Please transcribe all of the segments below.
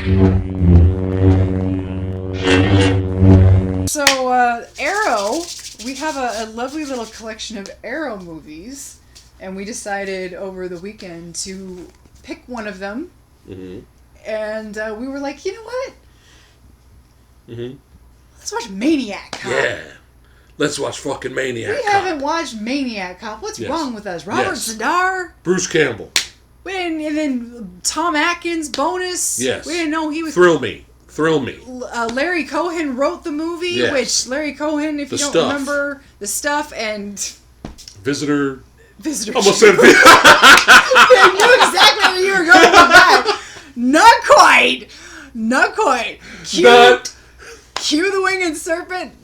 So, Arrow, we have a lovely little collection of Arrow movies, and we decided over the weekend to pick one of them, and we were like, you know what? Let's watch Maniac Cop. Yeah. Let's watch fucking Maniac Cop. We haven't watched Maniac Cop. What's wrong with us? Robert Zadar? Bruce Campbell. We didn't, and then Tom Atkins, bonus. Yes. We didn't know he was... Thrill me. Larry Cohen wrote the movie, which Larry Cohen, if you don't remember, The Stuff and... Visitor... Almost said Visitor. I knew exactly where you were going with that. Not quite. Cue the Winged Serpent.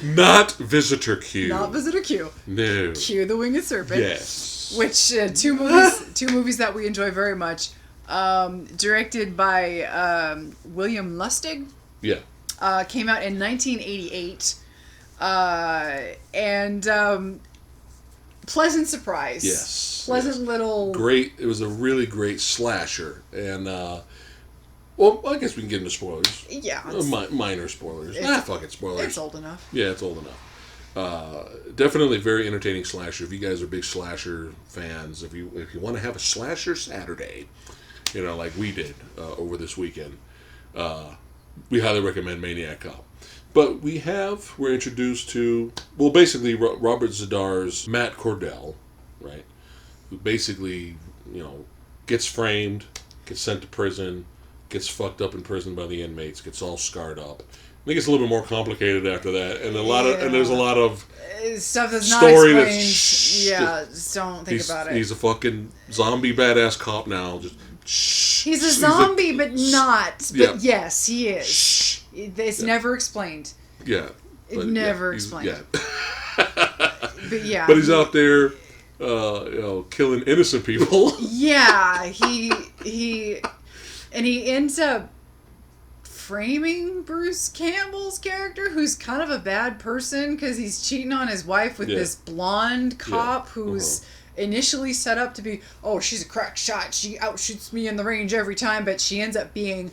Not Visitor Q. Not Visitor Q. No. Cue the Winged Serpent. Yes. Which two movies that we enjoy very much. Directed by William Lustig. Yeah. Came out in 1988. And pleasant surprise. Yes. Pleasant little... Great. It was a really great slasher. And, well, I guess we can get into spoilers. Yeah. Minor spoilers. Fucking spoilers. It's old enough. Yeah, it's old enough. Definitely very entertaining slasher. If you guys are big slasher fans, if you want to have a slasher Saturday, like we did over this weekend, we highly recommend Maniac Cop. But we're introduced to, well, basically Robert Zadar's Matt Cordell, right? Who basically, gets framed, gets sent to prison, gets fucked up in prison by the inmates, gets all scarred up. I think it's a little bit more complicated after that, and there's a lot of stuff that's story not explained. Just don't think about it. He's a fucking zombie badass cop now. He's a zombie, but not. But yes, he is. It's never explained. Yeah, never explained. Yeah. But yeah, but he's out there, killing innocent people. Yeah, he ends up framing Bruce Campbell's character, who's kind of a bad person because he's cheating on his wife with this blonde cop who's initially set up to be, she's a crack shot, she outshoots me in the range every time, but she ends up being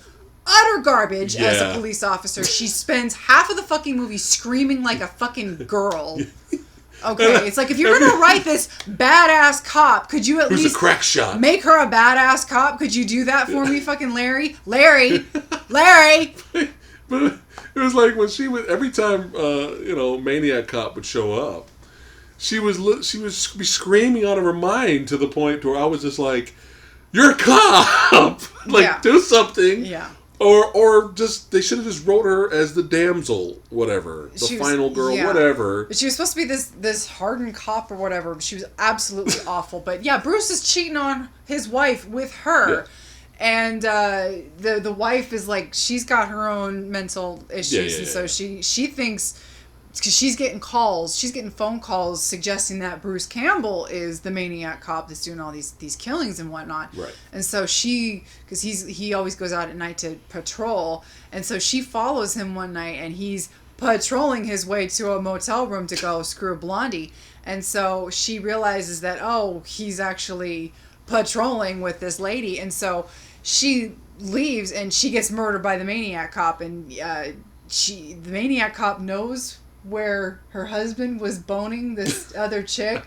utter garbage as a police officer. She spends half of the fucking movie screaming like a fucking girl. Okay, it's like, if you're gonna write this badass cop, could you at least a crack shot? Make her a badass cop? Could you do that for me, fucking Larry? Larry! But it was like when she would, every time Maniac Cop would show up, she would be screaming out of her mind to the point where I was just like, "You're a cop! Do something!" Yeah. Or just, they should have just wrote her as the damsel, whatever. The final girl, whatever. But she was supposed to be this hardened cop or whatever. She was absolutely awful. But yeah, Bruce is cheating on his wife with her. Yeah. And the wife is like, she's got her own mental issues. And so she thinks, because she's getting phone calls suggesting that Bruce Campbell is the maniac cop that's doing all these killings and whatnot. Right. And so because he always goes out at night to patrol, and so she follows him one night, and he's patrolling his way to a motel room to go screw Blondie. And so she realizes that, he's actually patrolling with this lady, and so she leaves, and she gets murdered by the maniac cop, and the maniac cop knows where her husband was boning this other chick,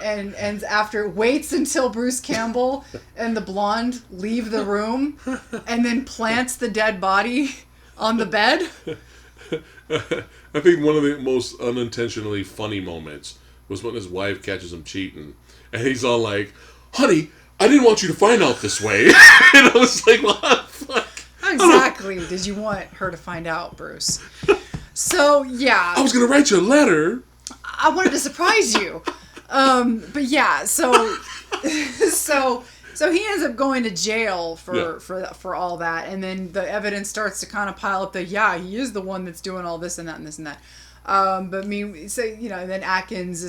and after waits until Bruce Campbell and the blonde leave the room, and then plants the dead body on the bed. I think one of the most unintentionally funny moments was when his wife catches him cheating, and he's all like, "Honey, I didn't want you to find out this way." And I was like, "What the fuck? How exactly did you want her to find out, Bruce?" So, yeah. I was going to write you a letter. I wanted to surprise you. But yeah, so he ends up going to jail for all that. And then the evidence starts to kind of pile up that, he is the one that's doing all this and that and this and that. Then Atkins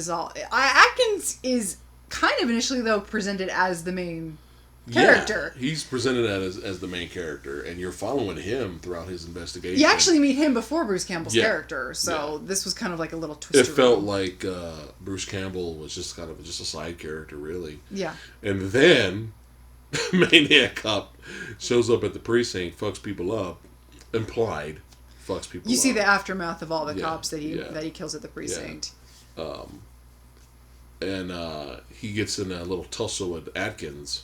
is kind of initially, though, presented as the main character. Yeah, he's presented as the main character, and you're following him throughout his investigation. You actually meet him before Bruce Campbell's character, so this was kind of like a little twist. It felt like Bruce Campbell was just a side character, really. Yeah. And then Maniac Cop shows up at the precinct, fucks people up, implied, fucks people up. You see the aftermath of all the cops that he kills at the precinct. Yeah. And he gets in a little tussle with Atkins,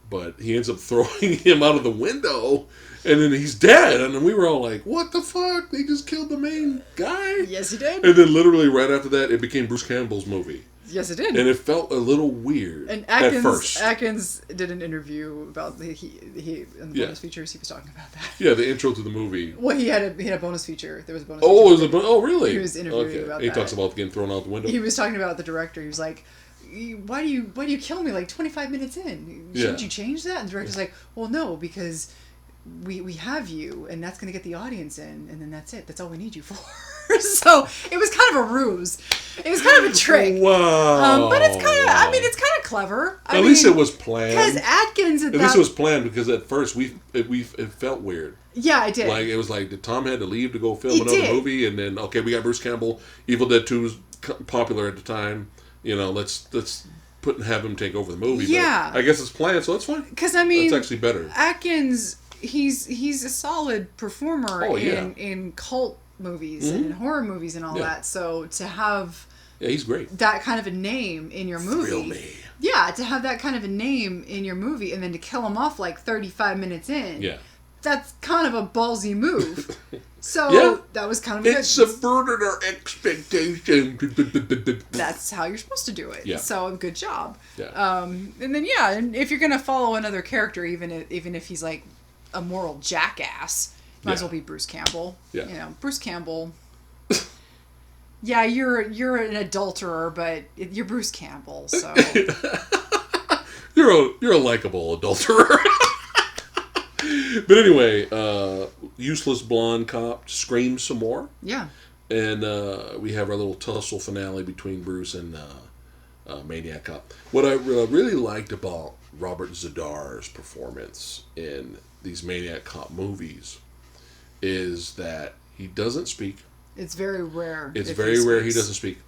but he ends up throwing him out of the window, and then he's dead. And then we were all like, what the fuck? They just killed the main guy? Yes, he did. And then literally right after that, it became Bruce Campbell's movie. Yes, it did. And it felt a little weird at first. Atkins did an interview about in the bonus features. He was talking about that. Yeah, the intro to the movie. Well, he had a bonus feature. There was a bonus. Oh, feature. Really? He was interviewing about that. He talks about getting thrown out the window. He was talking about the director. He was like, "Why do you kill me like 25 minutes in? Shouldn't you change that?" And the director's like, "Well, no, because we have you, and that's going to get the audience in, and then that's it. That's all we need you for." So it was kind of a ruse. It was kind of a trick. Wow. But it's kind of, it's kind of clever. At least it was planned. Because Atkins at least it was planned, because at first it felt weird. Yeah, it did. Like, it was like, Tom had to leave to go film another movie, and then, okay, we got Bruce Campbell. Evil Dead 2 was popular at the time. You know, let's have him take over the movie. Yeah. But I guess it's planned, so that's fine. Because, that's actually better. Atkins, he's a solid performer in cult movies and in horror movies and all that. So to have he's great. That kind of a name in your movie. Thrill me. Yeah, to have that kind of a name in your movie and then to kill him off like 35 minutes in. Yeah. That's kind of a ballsy move. So that was kind of it subverted our expectations. That's how you're supposed to do it. Yeah. So good job. Yeah. And then and if you're gonna follow another character, even if he's like a moral jackass, might as well be Bruce Campbell. Yeah. You know, Bruce Campbell. Yeah, you're an adulterer, but you're Bruce Campbell, so you're a likable adulterer. But anyway, useless blonde cop screams some more. Yeah. And we have our little tussle finale between Bruce and Maniac Cop. What I really liked about Robert Zadar's performance in these Maniac Cop movies is that he doesn't speak. It's very rare. It's very rare he doesn't speak.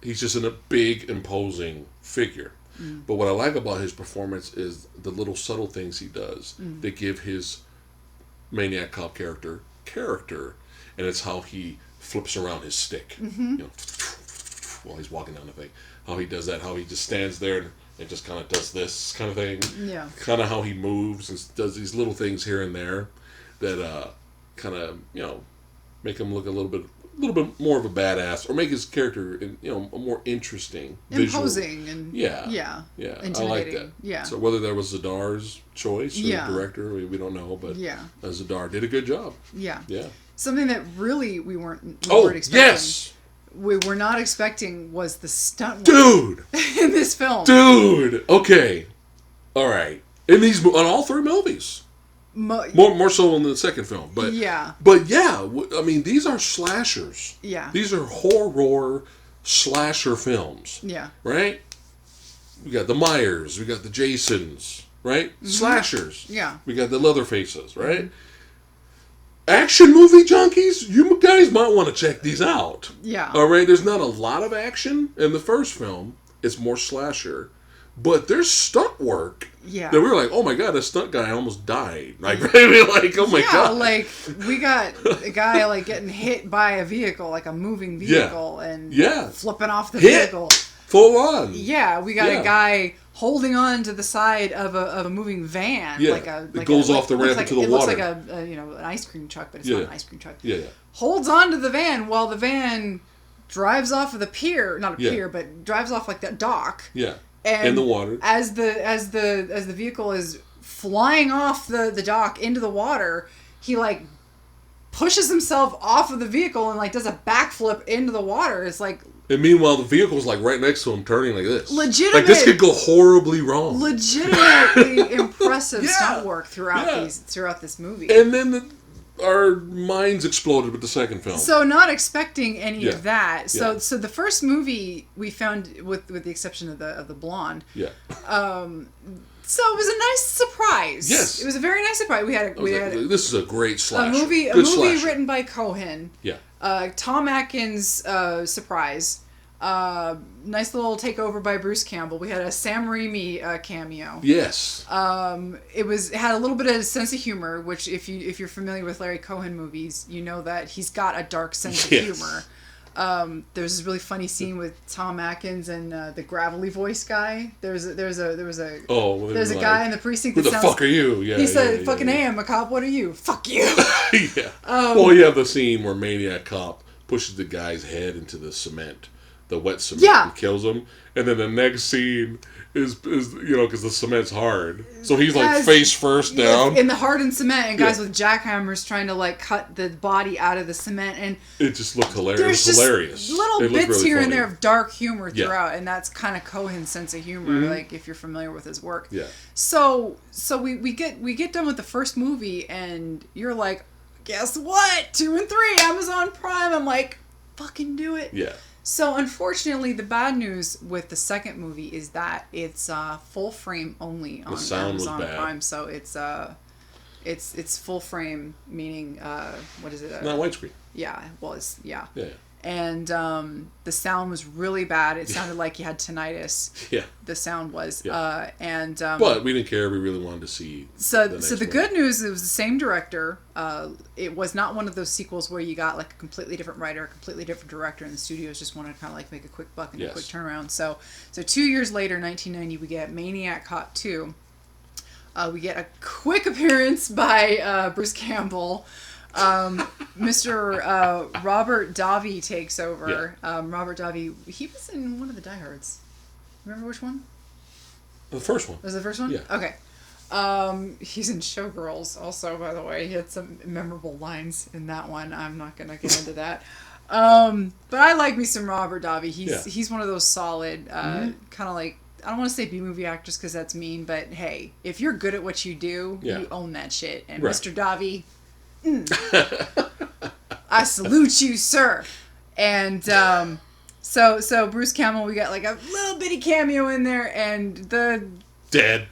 He's just in a big, imposing figure. But what I like about his performance is the little subtle things he does that give his Maniac Cop character, and it's how he flips around his stick, you know, while he's walking down the thing. How he does that, how he just stands there and just kind of does this kind of thing. Yeah. Kind of how he moves and does these little things here and there that kind of, you know, make him look a little bit more of a badass, or make his character, you know, a more interesting, imposing, visual. And yeah, I like that. Yeah. So whether that was Zadar's choice or the director, we don't know, but Zadar did a good job. Yeah. Yeah. Something that really we weren't expecting. Yes. We were not expecting was the stunt dude in this film. Dude. Okay. All right. In these on all three movies. More so in the second film, but I mean, these are slashers. Yeah, these are horror slasher films. Yeah, right. We got the Myers, we got the Jasons, right? Slashers. Yeah, we got the Leatherfaces, right? Action movie junkies, you guys might want to check these out. Yeah. All right. There's not a lot of action in the first film. It's more slasher. But there's stunt work. Yeah. That we were like, oh my god, that stunt guy almost died. Like, like, oh my god. Yeah, like, we got a guy, like, getting hit by a vehicle, like a moving vehicle, and flipping off the vehicle. Full on. Yeah, we got a guy holding on to the side of a moving van. Yeah. It goes off the ramp into the water. It looks like an ice cream truck, but it's not an ice cream truck. Yeah. Holds on to the van while the van drives off of the pier. Not a pier, but drives off, like, that dock. Yeah. And in the water. As the vehicle is flying off the dock into the water, he like pushes himself off of the vehicle and like does a backflip into the water. It's like, and meanwhile the vehicle's like right next to him turning like this. Legitimate. Like this could go horribly wrong. Legitimately impressive stunt work throughout this movie. And then our minds exploded with the second film. So not expecting any of that. So the first movie we found, with the exception of the blonde. Yeah. So it was a nice surprise. Yes. It was a very nice surprise. This is a great slasher. A movie slasher. written by Cohen. Yeah. Tom Atkins surprise. Nice little takeover by Bruce Campbell. We had a Sam Raimi cameo. Yes. It had a little bit of sense of humor, which if you're familiar with Larry Cohen movies, you know that he's got a dark sense of humor. There's this really funny scene with Tom Atkins and the gravelly voice guy. There's a guy in the precinct. Who the fuck are you? Yeah, he said, "Fucking A, I'm a cop. What are you? Fuck you." Yeah. Well, you have the scene where Maniac Cop pushes the guy's head into the cement, the wet cement, and kills him. And then the next scene is because the cement's hard, so he's like face first down in the hardened cement, and guys with jackhammers trying to like cut the body out of the cement, and it just looked hilarious. There's hilarious. Little bits really here and there of dark humor throughout, and that's kind of Cohen's sense of humor. Like if you're familiar with his work. Yeah. So we get done with the first movie, and you're like, guess what? 2 and 3, Amazon Prime. I'm like, fucking do it. Yeah. So unfortunately, the bad news with the second movie is that it's full frame only on Amazon Prime. So it's full frame, meaning what is it? Not widescreen. Yeah, well, yeah. And the sound was really bad. It sounded like you had tinnitus. Yeah. The sound was. Yeah. But we didn't care. We really wanted to see. So the good news, it was the same director. It was not one of those sequels where you got like a completely different writer, a completely different director, and the studios just wanted to kind of like make a quick buck and a quick turnaround. So 2 years later, 1990, we get Maniac Cop 2. We get a quick appearance by Bruce Campbell. Mr. Robert Davi takes over. Yeah. Robert Davi, he was in one of the Die Hards. Remember which one? The first one. Was it the first one? Yeah. Okay. He's in Showgirls also, by the way. He had some memorable lines in that one. I'm not going to get into that. But I like me some Robert Davi. He's one of those solid, kind of like, I don't want to say B-movie actors because that's mean, but hey, if you're good at what you do, you own that shit. And Mr. Davi... I salute you, sir. And so Bruce Campbell, we got like a little bitty cameo in there, and the dead.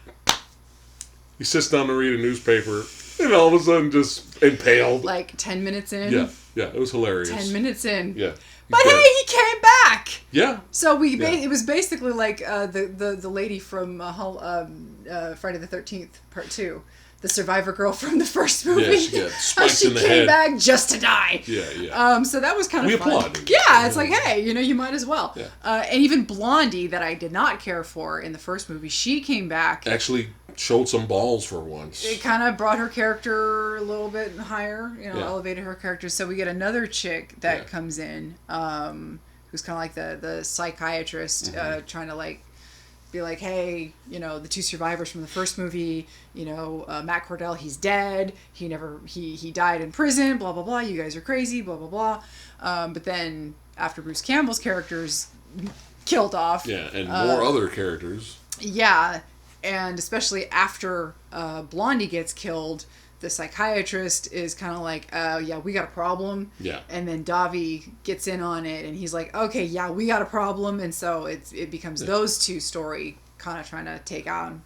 He sits down to read a newspaper, and all of a sudden just impaled. Like 10 minutes in. Yeah, it was hilarious. 10 minutes in. Yeah. But hey, he came back. Yeah. So it was basically like the lady from Friday the 13th Part 2. The survivor girl from the first movie. Yeah, she got spiked in the head. She came back just to die. Yeah. So that was kind of fun. We applaud. Yeah, it's like, hey, you might as well. Yeah. And even Blondie, that I did not care for in the first movie, she came back. Actually showed some balls for once. It kind of brought her character a little bit higher, elevated her character. So we get another chick that comes in, who's kind of like the psychiatrist, trying to like, be like, hey, the 2 survivors from the first movie, Matt Cordell, he's dead. He died in prison, blah, blah, blah. You guys are crazy, blah, blah, blah. But then after Bruce Campbell's character's killed off. Yeah, and more other characters. Yeah, and especially after Blondie gets killed, the psychiatrist is kind of like, we got a problem. Yeah. And then Davi gets in on it, and he's like, okay, yeah, we got a problem. And so it becomes those two story kind of trying to take on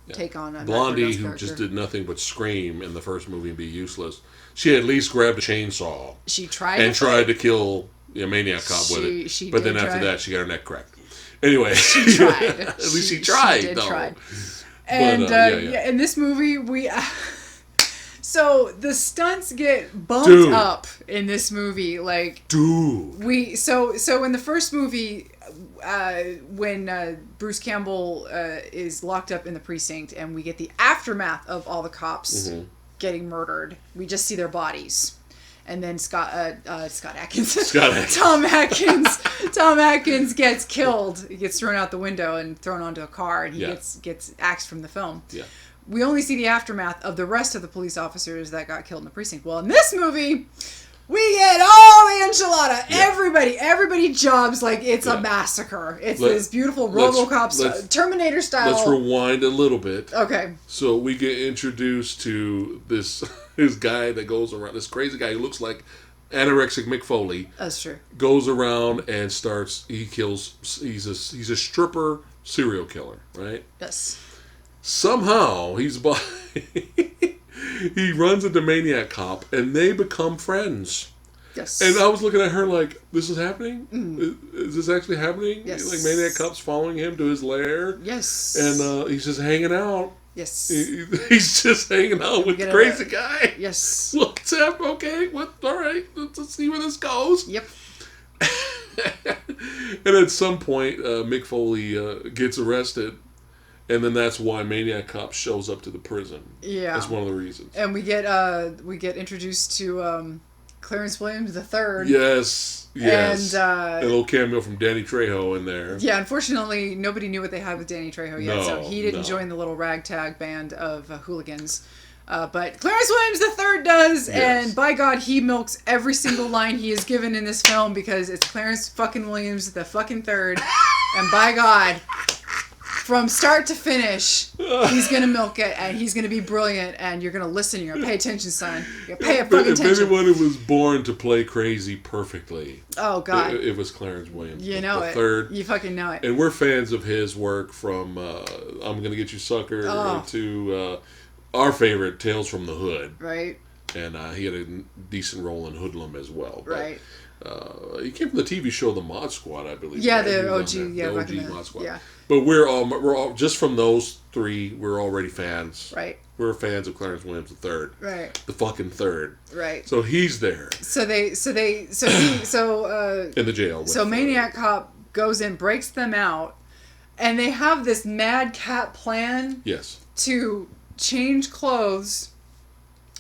Blondie, who just did nothing but scream in the first movie and be useless. She at least grabbed a chainsaw. She tried to kill Maniac Cop with it. But then after that, she got her neck cracked. Anyway. She tried. At least she tried, though. Try. And in this movie, we... So the stunts get bumped up in this movie, like So in the first movie, when Bruce Campbell is locked up in the precinct, and we get the aftermath of all the cops getting murdered, we just see their bodies, and then Tom Atkins gets killed. He gets thrown out the window and thrown onto a car, and he gets axed from the film. Yeah. We only see the aftermath of the rest of the police officers that got killed in the precinct. Well, in this movie, we get all the enchilada. Yeah. Everybody jobs like it's a massacre. It's this beautiful RoboCop Terminator style. Let's rewind a little bit. Okay. So we get introduced to this guy that goes around, this crazy guy who looks like anorexic Mick Foley. That's true. Goes around and he's a stripper serial killer, right? Yes. Somehow he runs into Maniac Cop, and they become friends. Yes. And I was looking at her like, this is happening? Is this actually happening? Yes. Like Maniac Cop's following him to his lair. Yes. And he's just hanging out. Yes. He's just hanging out with the crazy guy. Yes. What's up? Okay. What? All right. Let's see where this goes. Yep. And at some point, Mick Foley gets arrested. And then that's why Maniac Cop shows up to the prison. Yeah. That's one of the reasons. And we get introduced to Clarence Williams III. Yes. And a a little cameo from Danny Trejo in there. Yeah, unfortunately, nobody knew what they had with Danny Trejo yet, so he didn't join the little ragtag band of hooligans. But Clarence Williams III does, and by God, he milks every single line he is given in this film because it's Clarence fucking Williams the fucking third, and by God, from start to finish, he's gonna milk it, and he's gonna be brilliant, and you're gonna listen, you're gonna pay attention, son. You're gonna pay fucking attention. If anyone was born to play crazy perfectly, oh God, it was Clarence Williams. You know it. Third. You fucking know it. And we're fans of his work from I'm Gonna Get You Sucker to our favorite, Tales from the Hood. Right. And he had a decent role in Hoodlum as well. But, right. He came from the TV show The Mod Squad, I believe. Yeah, right? the OG. Yeah, the OG Mod Squad. Yeah. But we're all just from those three. We're already fans. Right. We're fans of Clarence Williams III. Right. The fucking third. Right. So he's there. So in the jail. So Maniac Cop goes in, breaks them out, and they have this madcap plan. Yes. To change clothes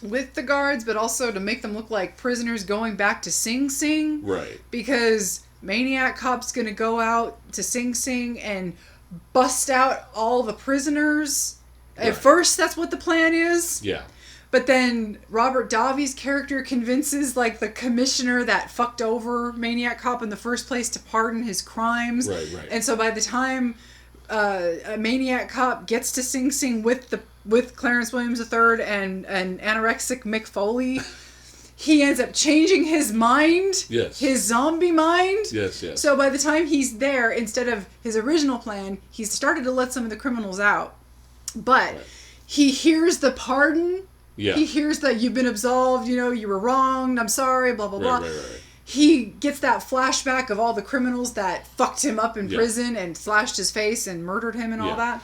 with the guards, but also to make them look like prisoners going back to Sing Sing. Right. Because Maniac Cop's gonna go out to Sing Sing and bust out all the prisoners. At first, that's what the plan is. Yeah. But then Robert Davi's character convinces like the commissioner that fucked over Maniac Cop in the first place to pardon his crimes. Right. And so by the time a Maniac Cop gets to Sing Sing with Clarence Williams III and anorexic Mick Foley, he ends up changing his mind. Yes. His zombie mind. Yes. So by the time he's there, instead of his original plan, he's started to let some of the criminals out. But he hears the pardon. Yeah. He hears that you've been absolved, you were wronged, I'm sorry, blah, blah, blah. Right. He gets that flashback of all the criminals that fucked him up in prison and slashed his face and murdered him and all that.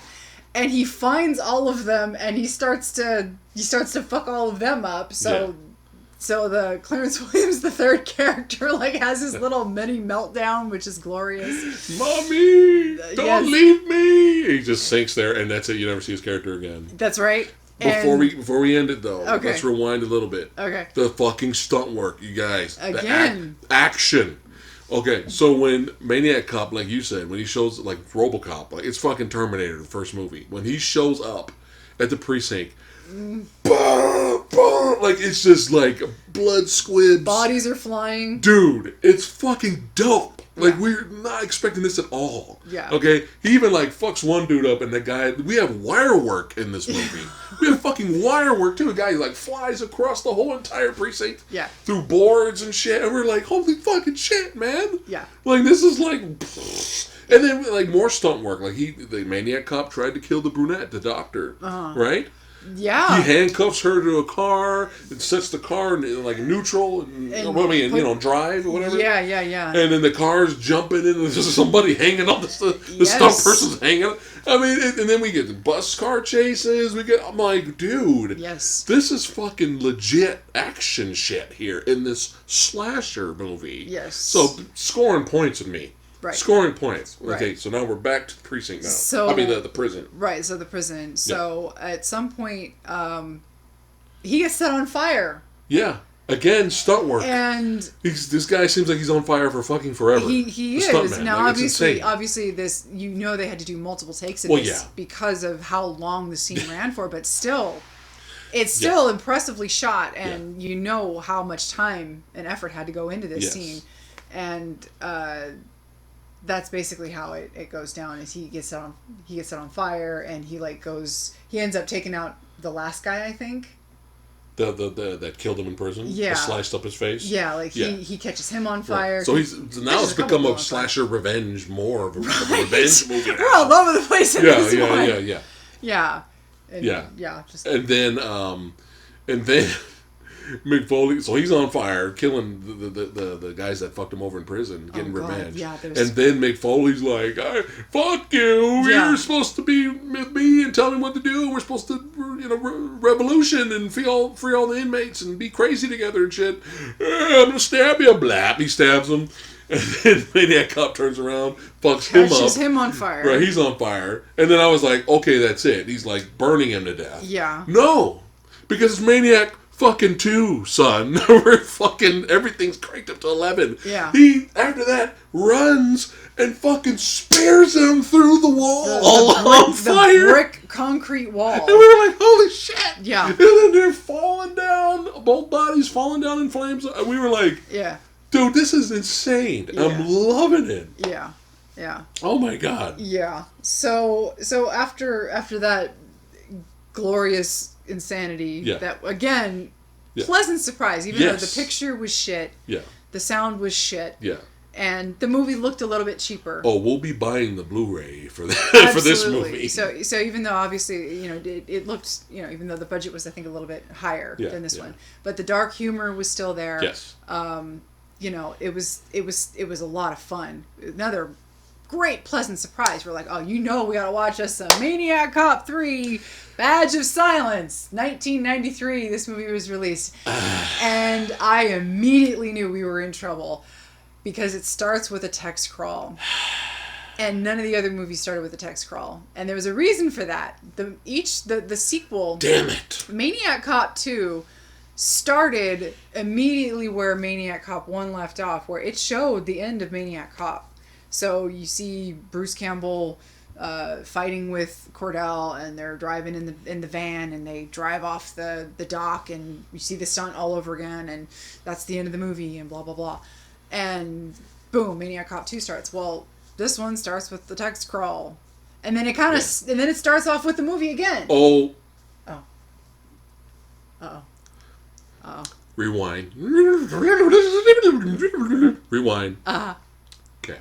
And he finds all of them and he starts to fuck all of them up. So the Clarence Williams III character like has his little mini meltdown, which is glorious. Mommy, don't leave me. He just sinks there, and that's it. You never see his character again. That's right. Before we end it though, let's rewind a little bit. Okay. The fucking stunt work, you guys. Again. The action. Okay, so when Maniac Cop, like you said, when he shows like RoboCop, like it's fucking Terminator, the first movie. When he shows up at the precinct, like it's just like blood squibs. Bodies are flying. Dude, it's fucking dope. Like, we're not expecting this at all. Yeah. Okay? He even, like, fucks one dude up, and the guy... We have wire work in this movie. We have fucking wire work, too. A guy, like, flies across the whole entire precinct. Yeah. Through boards and shit. And we're like, holy fucking shit, man. Yeah. Like, this is, like... And then, like, more stunt work. Like, the Maniac Cop tried to kill the brunette, the doctor. Right? Yeah. He handcuffs her to a car and sets the car in like neutral and drive or whatever. Yeah. And then the car's jumping in and there's somebody hanging on the stunt person's hanging. I mean, and then we get the bus car chases. I'm like, dude, this is fucking legit action shit here in this slasher movie. Yes. So scoring points with me. Right. Scoring points. Okay, right. So now we're back to the precinct now. So, the prison. Right, so the prison. So at some point, he gets set on fire. Yeah. Again, stunt work. And this guy seems like he's on fire for fucking forever. He is. Now, obviously, this they had to do multiple takes of this because of how long the scene ran for, but still, it's still impressively shot, and you know how much time and effort had to go into this scene, and that's basically how it goes down. Is he gets set on fire, and he ends up taking out the last guy, I think. The that killed him in prison. Yeah. Sliced up his face. Yeah, he catches him on fire. Right. So it's become a slasher revenge, more of a revenge movie. We're all over the place in this one. Yeah. And, and then Mick Foley, so he's on fire, killing the guys that fucked him over in prison, getting revenge. Yeah, and then Mick Foley's like, fuck you, you're supposed to be with me and tell me what to do. We're supposed to, revolution and free all the inmates and be crazy together and shit. I'm gonna stab you, blap. He stabs him. And then Maniac Cop turns around, fucks him up. Catches him on fire. Right, he's on fire. And then I was like, okay, that's it. He's like burning him to death. Yeah. No! Because it's Maniac fucking 2, son. We're fucking, everything's cranked up to 11. Yeah. He, after that, runs and fucking spears him through the wall on fire. The brick concrete wall. And we were like, holy shit! Yeah. And then they're falling down, both bodies falling down in flames. And we were like, yeah. Dude, this is insane. Yeah. I'm loving it. Yeah. Yeah. Oh my god. Yeah. So after that glorious insanity, that again, pleasant surprise, even though the picture was shit. Yeah. The sound was shit. Yeah. And the movie looked a little bit cheaper. Oh, we'll be buying the Blu-ray for for this movie. So even though obviously it looked even though the budget was I think a little bit higher than this one, but the dark humor was still there. Yes. It was a lot of fun. Another great pleasant surprise. We're like, we gotta watch us some Maniac Cop 3 Badge of Silence. 1993 this movie was released. And I immediately knew we were in trouble because it starts with a text crawl. And none of the other movies started with a text crawl. And there was a reason for that. The sequel, damn it, Maniac Cop 2 started immediately where Maniac Cop 1 left off, where it showed the end of Maniac Cop. So you see Bruce Campbell fighting with Cordell, and they're driving in the van, and they drive off the dock, and you see the stunt all over again, and that's the end of the movie, and blah blah blah. And boom, Maniac Cop 2 starts. Well, this one starts with the text crawl, and then it and then it starts off with the movie again. Oh. Rewind. Rewind. Okay.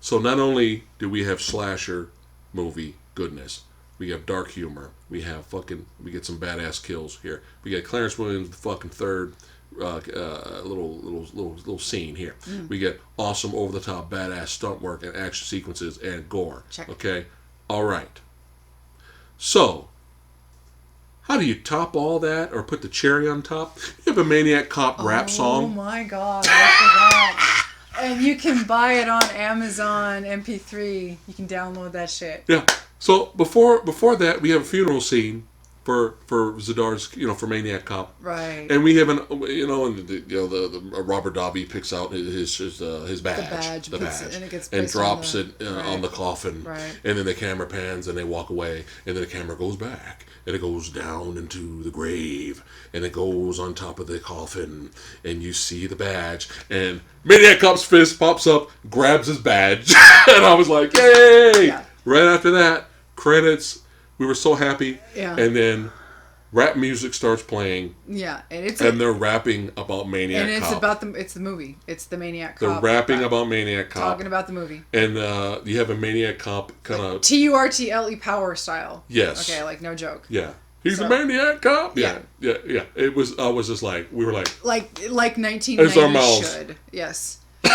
So not only do we have slasher movie goodness, we have dark humor. We get some badass kills here. We got Clarence Williams, the fucking third little scene here. We get awesome over the top badass stunt work and action sequences and gore. Check. Okay. All right. So. How do you top all that or put the cherry on top? You have a Maniac Cop rap song. Oh my god, I forgot. And you can buy it on Amazon MP3. You can download that shit. Yeah. So before that, we have a funeral scene for Zidar's, for Maniac Cop. Right. And we have the Robert Davi picks out his badge, the badge, and drops it on the coffin. Right. And then the camera pans and they walk away, and then the camera goes back and it goes down into the grave, and it goes on top of the coffin, and you see the badge, and Maniac Cop's fist pops up, grabs his badge, and I was like, yay! Yeah. Right after that, credits. We were so happy. Yeah. And then rap music starts playing. Yeah, and they're rapping about Maniac Cop. And it's about it's the movie. It's the Maniac Cop. They're rapping about Maniac Cop. Talking about the movie. And you have a Maniac Cop kind of TURTLE power style. Yes. Okay, like no joke. Yeah. He's a Maniac Cop. Yeah. It was. I was just like, we were like 1990 should. Yes. You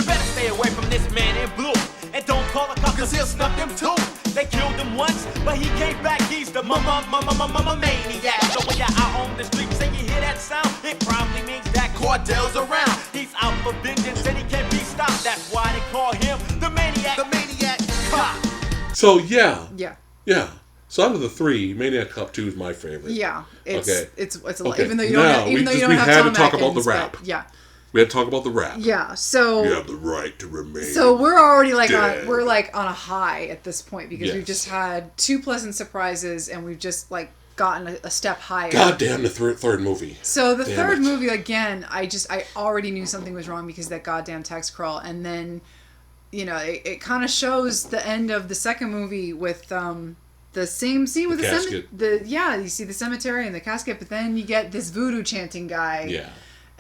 better stay away from this man in blue. And don't call a cop, cause he'll snuff them too. They killed him once, but he came back. He's the maniac. So when you're out on the streets and you hear that sound, it probably means that Cordell's around. He's out for vengeance and he can't be stopped. That's why they call him the Maniac Cop. So yeah. Yeah. So out of the three, Maniac Cop 2 is my favorite. Yeah. It's a lot. Okay. Even though you don't have Tom talk Atkins, about the rap. Yeah. We had to talk about the rap. Yeah, so you have the right to remain. So we're already dead. on a high at this point because we've just had two pleasant surprises and we've just gotten a step higher. God damn the third movie. So the third movie again, I already knew something was wrong because of that goddamn text crawl, and then it kind of shows the end of the second movie with the same scene with the casket. You see the cemetery and the casket, but then you get this voodoo chanting guy. Yeah.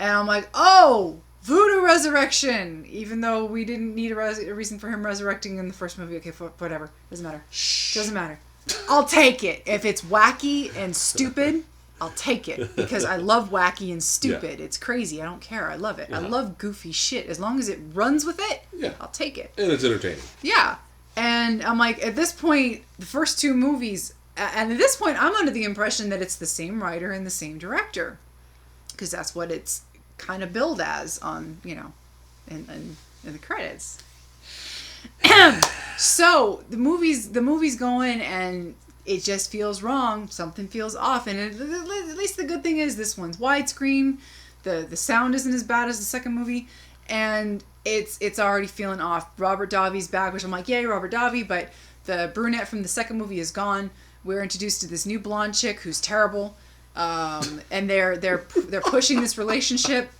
And I'm like, oh, voodoo resurrection! Even though we didn't need a reason for him resurrecting in the first movie. Okay, whatever. Doesn't matter. Doesn't matter. I'll take it. If it's wacky and stupid, I'll take it. Because I love wacky and stupid. Yeah. It's crazy. I don't care. I love it. I love goofy shit. As long as it runs with it, I'll take it. And it's entertaining. Yeah. And I'm like, at this point, the first two movies, and at this point, I'm under the impression that it's the same writer and the same director. Because that's what it's kind of billed as on, in the credits. So the movie's going, and it just feels wrong. Something feels off, and at least the good thing is this one's widescreen. The sound isn't as bad as the second movie, and it's already feeling off. Robert Davi's back, which I'm like, yay, Robert Davi, but the brunette from the second movie is gone. We're introduced to this new blonde chick who's terrible, and they're pushing this relationship.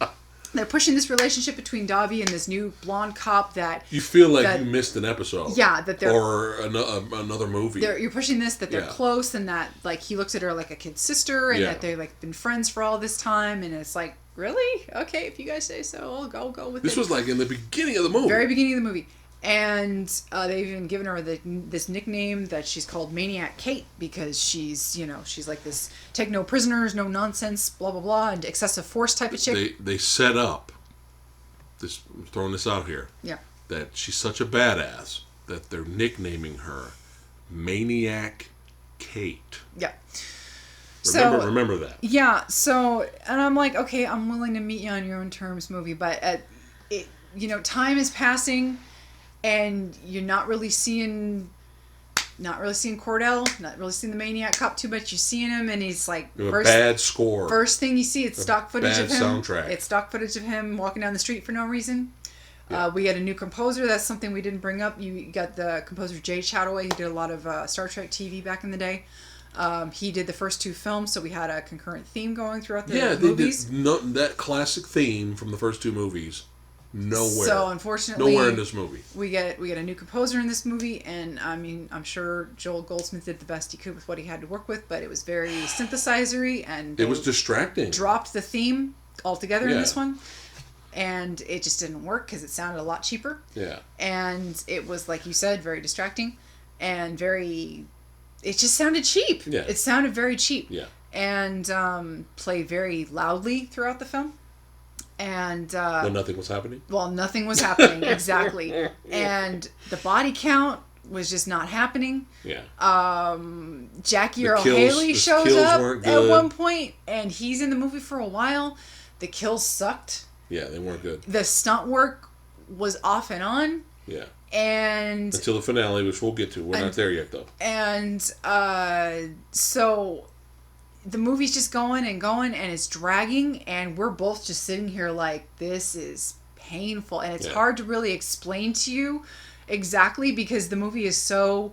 They're pushing this relationship between Davi and this new blonde cop that... You feel like you missed an episode. Yeah, that they're... Or another movie. You're pushing this, that they're close, and that, like, he looks at her like a kid sister, and that they've, like, been friends for all this time, and it's like, really? Okay, if you guys say so, I'll go with it. This was, like, in the beginning of the movie. Very beginning of the movie. And they've even given her this nickname that she's called Maniac Kate, because she's like this take no prisoners, no nonsense, blah, blah, blah, and excessive force type of chick. They set up, I'm throwing this out here, that she's such a badass that they're nicknaming her Maniac Kate. Yeah. Remember that. Yeah, so, and I'm like, okay, I'm willing to meet you on your own terms, movie, but time is passing, and you're not really seeing Cordell, not really seeing the Maniac Cop too much. You're seeing him, and he's like... bad score. First thing you see, it's stock footage of him. Soundtrack. It's stock footage of him walking down the street for no reason. Yeah. We got a new composer. That's something we didn't bring up. You got the composer Jay Chataway. He did a lot of Star Trek TV back in the day. He did the first two films, so we had a concurrent theme going throughout the movies. Yeah, that classic theme from the first two movies. Nowhere. So unfortunately, nowhere in this movie. We get a new composer in this movie, and I mean, I'm sure Joel Goldsmith did the best he could with what he had to work with, but it was very synthesizery, and it was distracting. Dropped the theme altogether in this one, and it just didn't work because it sounded a lot cheaper. Yeah. And it was, like you said, very distracting, and very. It just sounded cheap. Yeah. It sounded very cheap. Yeah. And played very loudly throughout the film. And when nothing was happening? Well, nothing was happening, exactly. And the body count was just not happening. Yeah. Jackie Earle Haley shows up at one point, and he's in the movie for a while. The kills sucked. Yeah, they weren't good. The stunt work was off and on. Yeah. And until the finale, which we'll get to. We're not there yet, though. And so the movie's just going, and it's dragging, and we're both just sitting here like, this is painful. And it's hard to really explain to you exactly because the movie is so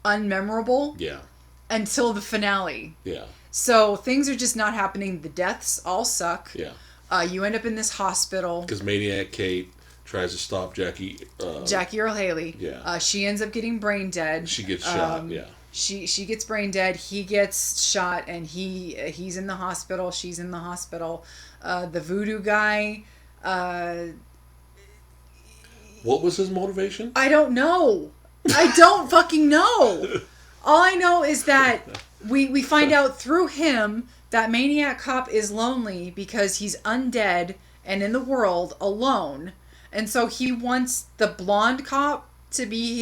unmemorable. Yeah. Until the finale. Yeah. So things are just not happening. The deaths all suck. Yeah. You end up in this hospital. Because Maniac Kate tries to stop Jackie Earle Haley. Yeah. She ends up getting brain dead. She gets shot, yeah. She gets brain dead. He gets shot, and he's in the hospital. She's in the hospital. The voodoo guy. What was his motivation? I don't know. I don't fucking know. All I know is that we find out through him that Maniac Cop is lonely because he's undead and in the world alone. And so he wants the blonde cop to be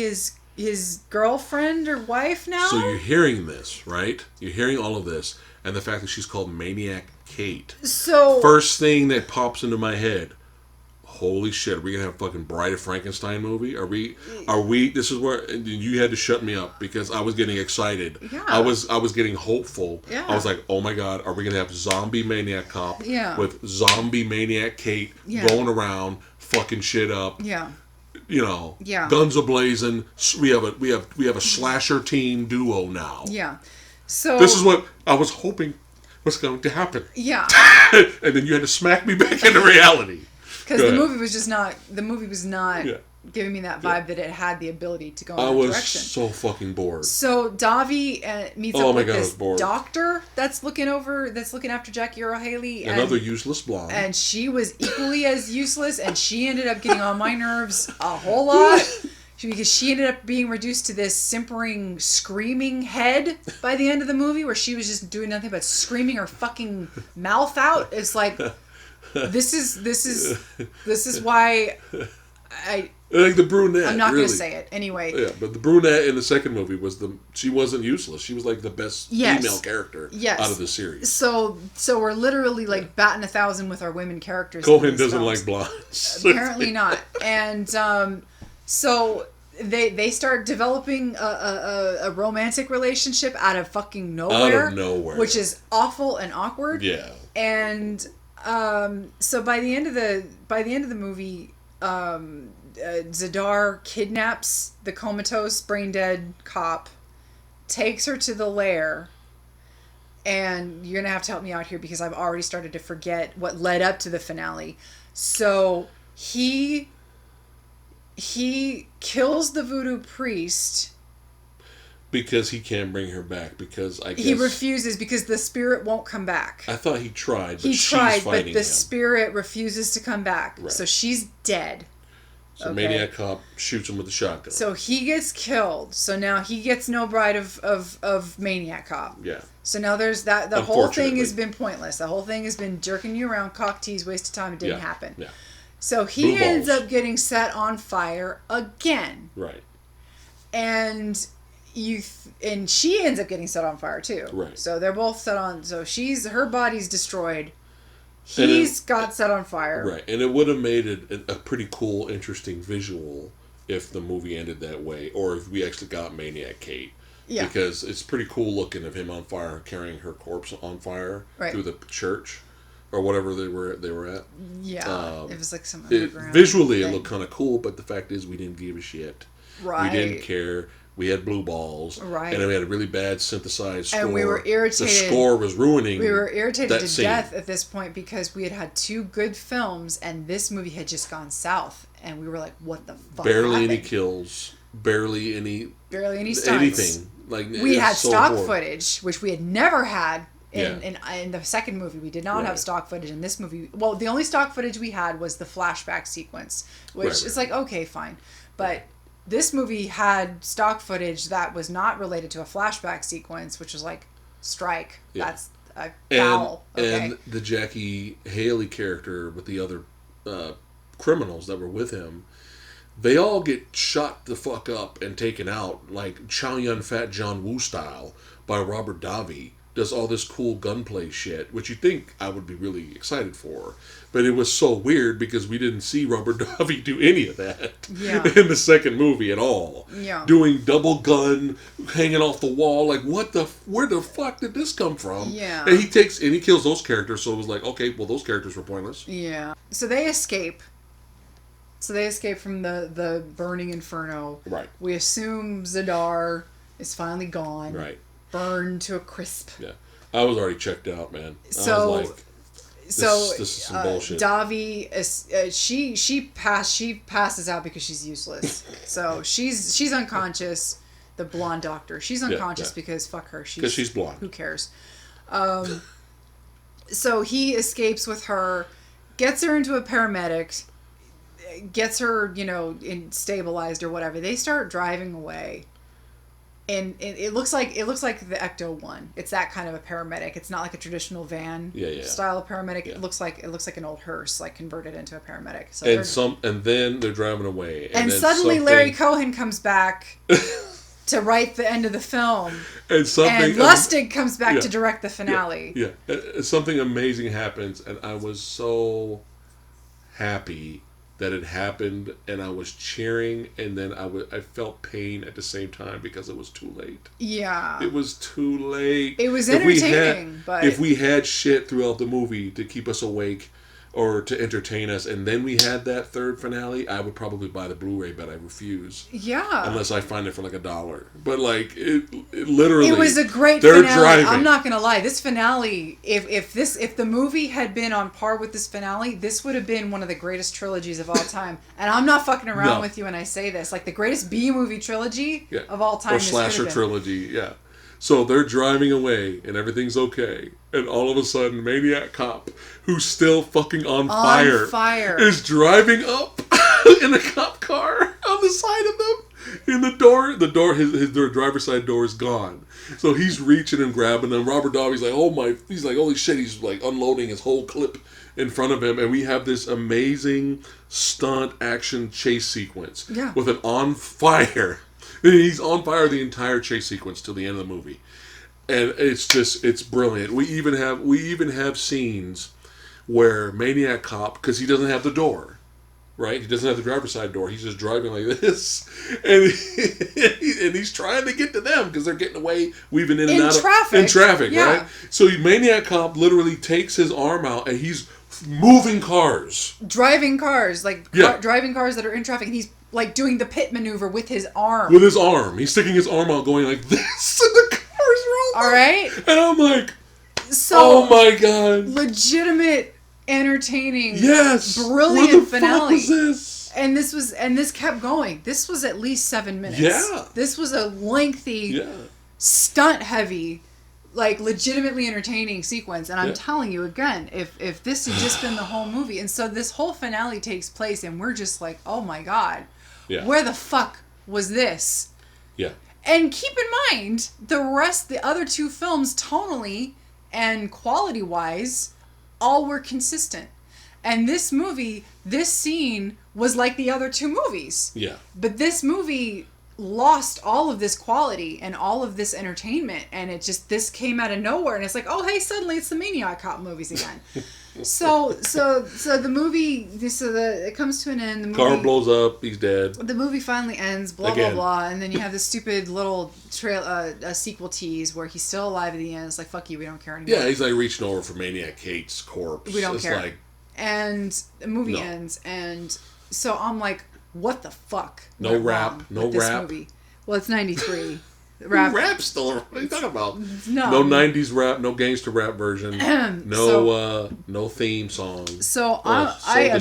his girlfriend or wife now? So you're hearing this, right? You're hearing all of this, and the fact that she's called Maniac Kate. So first thing that pops into my head, holy shit, are we gonna have a fucking Bride of Frankenstein movie? Are we this is where you had to shut me up because I was getting excited. Yeah. I was getting hopeful. Yeah. I was like, oh my god, are we gonna have zombie Maniac Cop with zombie Maniac Kate going around fucking shit up? Yeah. Guns a-blazing. We have a slasher team duo now. Yeah. So this is what I was hoping was going to happen. Yeah. And then you had to smack me back into reality. Because the movie was not giving me that vibe that it had the ability to go in that direction. I was so fucking bored. So Davi meets up with this doctor that's looking after Jackie Earle Haley. Another useless blonde. And she was equally as useless, and she ended up getting on my nerves a whole lot. because she ended up being reduced to this simpering, screaming head by the end of the movie, where she was just doing nothing but screaming her fucking mouth out. It's like, this is why I. Like the brunette. I'm not really. going to say it anyway. Yeah, but the brunette in the second movie she wasn't useless. She was like the best female character out of the series. So we're literally like batting 1,000 with our women characters. Cohen doesn't like blondes. Apparently not. And so they start developing a romantic relationship out of fucking nowhere. Out of nowhere. Which is awful and awkward. Yeah. And so by the end of the movie, Zadar kidnaps the comatose, brain dead cop, takes her to the lair, and you're gonna have to help me out here because I've already started to forget what led up to the finale. So he kills the voodoo priest because he can't bring her back, because I guess he refuses because the spirit won't come back. I thought he tried, but but the him. spirit refuses to come back. Right. So she's dead. So Maniac Cop shoots him with a shotgun. So he gets killed. So now he gets no bride of Maniac Cop. Yeah. So now there's that. The whole thing has been pointless. The whole thing has been jerking you around, cock tease, waste of time. It didn't happen. Yeah. So he ends up getting set on fire again. Right. And she ends up getting set on fire too. Right. So they're both set on. So her body's destroyed. He's got set on fire. Right, and it would have made it a pretty cool, interesting visual if the movie ended that way, or if we actually got Maniac Kate. Yeah. Because it's pretty cool looking of him on fire, carrying her corpse on fire through the church, or whatever they were at. Yeah, it was like some underground visually thing. It looked kind of cool, but the fact is we didn't give a shit. Right. We didn't care. We had blue balls. Right. And then we had a really bad synthesized score. And we were irritated. The score was ruining. We were irritated to scene. death at this point because we had two good films and this movie had just gone south. And we were like, what the fuck Barely happened? any kills. Barely any stunts. Anything. Like, we had so stock boring. footage, which we had never had in the second movie. We did not have stock footage in this movie. Well, the only stock footage we had was the flashback sequence, which is like, okay, fine. But this movie had stock footage that was not related to a flashback sequence, which was like, strike. Yeah. That's a foul. And the Jackie Haley character with the other criminals that were with him, they all get shot the fuck up and taken out, like Chow Yun Fat John Woo style, by Robert Davi. Does all this cool gunplay shit, which you think I would be really excited for. But it was so weird because we didn't see Robert Davi do any of that in the second movie at all. Yeah. Doing double gun, hanging off the wall, like where the fuck did this come from? Yeah. And he kills those characters, so it was like, okay, well those characters were pointless. Yeah. So they escape. From the burning inferno. Right. We assume Zadar is finally gone. Right. Burned to a crisp. Yeah. I was already checked out, man. I was like, this is some bullshit. Davi is she passes out because she's useless. So she's unconscious. The blonde doctor, she's unconscious because fuck her. Because she's blonde. Who cares? So he escapes with her, gets her into a paramedic, gets her stabilized or whatever. They start driving away. And it looks like the Ecto one. It's that kind of a paramedic. It's not like a traditional van style of paramedic. Yeah. It looks like an old hearse, like converted into a paramedic. So and then they're driving away. And then suddenly Larry Cohen comes back to write the end of the film. And Lustig comes back to direct the finale. Yeah. Something amazing happens, and I was so happy that it happened, and I was cheering, and then I felt pain at the same time because it was too late. Yeah. It was too late. It was entertaining, but if we had shit throughout the movie to keep us awake or to entertain us, and then we had that third finale, I would probably buy the Blu-ray, but I refuse. Yeah. Unless I find it for like $1. But like it literally, it was a great finale. Driving. I'm not gonna lie. This finale, if the movie had been on par with this finale, this would have been one of the greatest trilogies of all time. And I'm not fucking around with you when I say this. Like the greatest B-movie trilogy of all time. Or slasher trilogy. Yeah. So they're driving away, and everything's okay. And all of a sudden, Maniac Cop, who's still fucking on fire, is driving up in a cop car on the side of them. And their driver's side door is gone. So he's reaching and grabbing them. Robert Davi's like, he's like, holy shit, he's like unloading his whole clip in front of him. And we have this amazing stunt action chase sequence. Yeah. With an on fire. And he's on fire the entire chase sequence till the end of the movie. And it's brilliant. We even have scenes where Maniac Cop, because he doesn't have the door, right? He doesn't have the driver's side door. He's just driving like this, and he's trying to get to them because they're getting away, weaving in and out in traffic, yeah. right? So Maniac Cop literally takes his arm out and he's moving cars, driving cars driving cars that are in traffic, and he's like doing the pit maneuver with his arm. He's sticking his arm out, going like this, and the car's rolling. All right, and I'm like, so oh my god, legitimate. Entertaining, yes, brilliant what the finale. Fuck was this? And this kept going. This was at least 7 minutes. Yeah, this was a lengthy, stunt heavy, like legitimately entertaining sequence. And I'm telling you again, if this had just been the whole movie, and so this whole finale takes place, and we're just like, oh my god, where the fuck was this? Yeah. And keep in mind, the other two films, tonally and quality wise, all were consistent. And this movie, this scene was like the other two movies. Yeah. But this movie lost all of this quality and all of this entertainment, and this came out of nowhere, and it's like, oh hey, suddenly it's the Maniac Cop movies again. so the movie, it comes to an end. The movie, car blows up, he's dead. The movie finally ends, blah blah blah, and then you have this stupid little sequel tease where he's still alive at the end. It's like, fuck you, we don't care anymore. Yeah, he's like reaching over for Maniac Kate's corpse. We don't care. Like, and the movie ends, and so I'm like, what the fuck? No rap. Movie? Well, it's 93. Rap still. What are you talking about? No 90s rap. No gangster rap version. No theme song. So I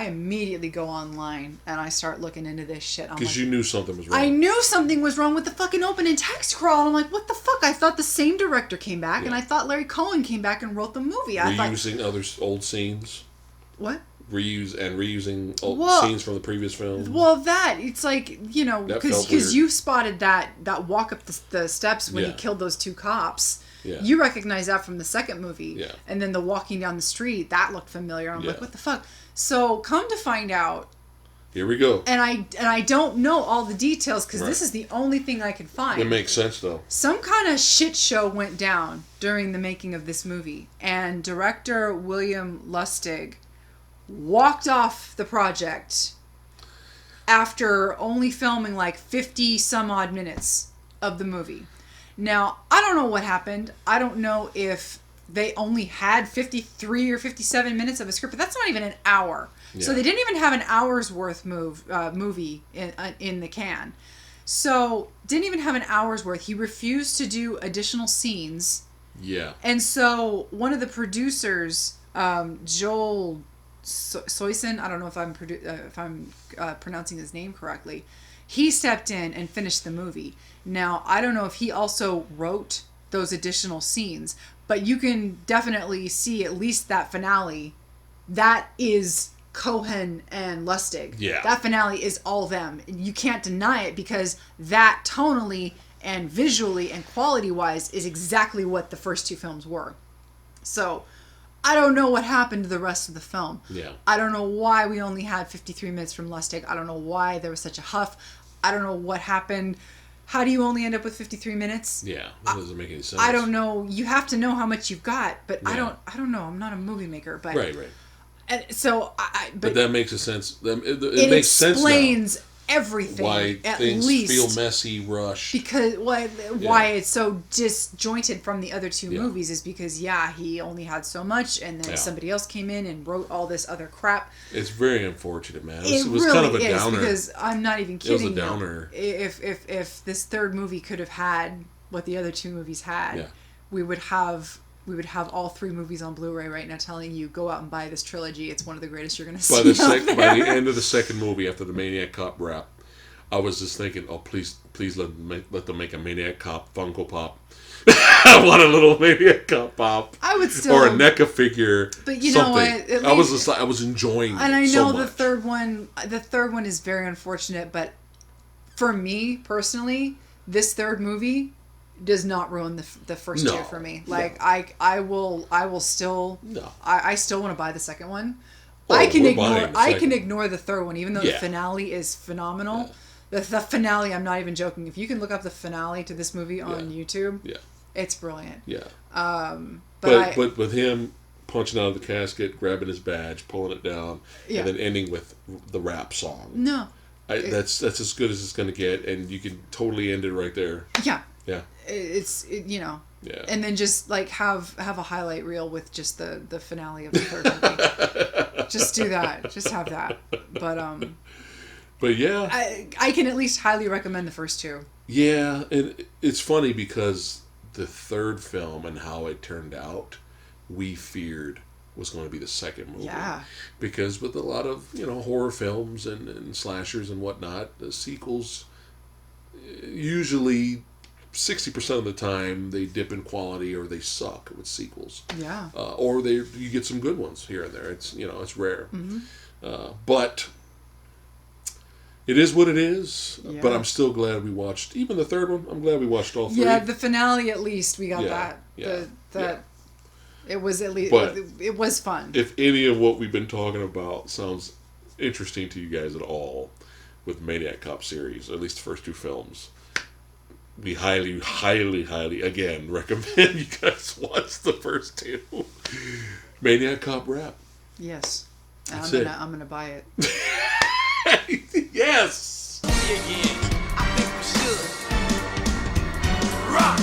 immediately go online and I start looking into this shit. Because you knew something was wrong. I knew something was wrong with the fucking opening text crawl. And I'm like, what the fuck? I thought the same director came back, and I thought Larry Cohen came back and wrote the movie. Reusing other old scenes. What? Reusing scenes from the previous film. Well, it's like, because you spotted that walk up the steps when he killed those two cops. Yeah. You recognize that from the second movie. Yeah. And then the walking down the street, that looked familiar. I'm like, what the fuck? So come to find out. Here we go. And I don't know all the details because this is the only thing I can find. It makes sense though. Some kind of shit show went down during the making of this movie, and director William Lustig walked off the project after only filming like 50 some odd minutes of the movie. Now, I don't know what happened. I don't know if they only had 53 or 57 minutes of a script, but that's not even an hour. Yeah. So they didn't even have an hour's worth movie in the can. So didn't even have an hour's worth. He refused to do additional scenes. Yeah. And so one of the producers, Joel Soyson, I don't know if I'm pronouncing his name correctly, he stepped in and finished the movie. Now, I don't know if he also wrote those additional scenes, but you can definitely see at least that finale. That is Cohen and Lustig. Yeah. That finale is all them. You can't deny it because that tonally and visually and quality-wise is exactly what the first two films were. So I don't know what happened to the rest of the film. Yeah. I don't know why we only had 53 minutes from Lustig. I don't know why there was such a huff. I don't know what happened. How do you only end up with 53 minutes? Yeah, that doesn't make any sense. I don't know. You have to know how much you've got, but yeah. I don't know. I'm not a movie maker, but right. And so but that makes a sense. It makes sense now. Explains everything. Why at things least feel messy, rushed. Because why it's so disjointed from the other two movies is because he only had so much, and then somebody else came in and wrote all this other crap. It's very unfortunate, man. It was really kind of a downer. Because I'm not even kidding. It was a downer. If this third movie could have had what the other two movies had, we would have all three movies on Blu-ray right now telling you, go out and buy this trilogy. It's one of the greatest you're going to see By the end of the second movie, after the Maniac Cop wrap, I was just thinking, oh, please let them make a Maniac Cop Funko Pop. I want a little Maniac Cop Pop. I would still... Or a NECA figure. But you something. know what? I was enjoying it. And I know so the third one is very unfortunate, but for me personally, this third movie does not ruin the first two for me. Like I will still I still want to buy the second one. I can ignore the third one, even though the finale is phenomenal. The finale, I'm not even joking. If you can look up the finale to this movie on YouTube, it's brilliant. Yeah. But with him punching out of the casket, grabbing his badge, pulling it down, and then ending with the rap song. No. That's as good as it's going to get, and you can totally end it right there. Yeah. Yeah. You know. Yeah. And then just like have a highlight reel with just the finale of the third movie. Just do that. Just have that. But yeah. I can at least highly recommend the first two. Yeah, and it's funny because the third film and how it turned out, we feared was going to be the second movie. Yeah. Because with a lot of, horror films and slashers and whatnot, the sequels, usually 60% of the time they dip in quality or they suck with sequels. Yeah. Or you get some good ones here and there. It's, it's rare. Mm-hmm. But it is what it is. Yeah. But I'm still glad we watched, even the third one, I'm glad we watched all three. Yeah, the finale at least, we got that. Yeah. It was at least, but it was fun. If any of what we've been talking about sounds interesting to you guys at all with Maniac Cop series, at least the first two films, we highly, highly, highly, again, recommend you guys watch the first two. Maniac Cop Rap. Yes. That's I'm gonna buy it. Yes! I think we should rock.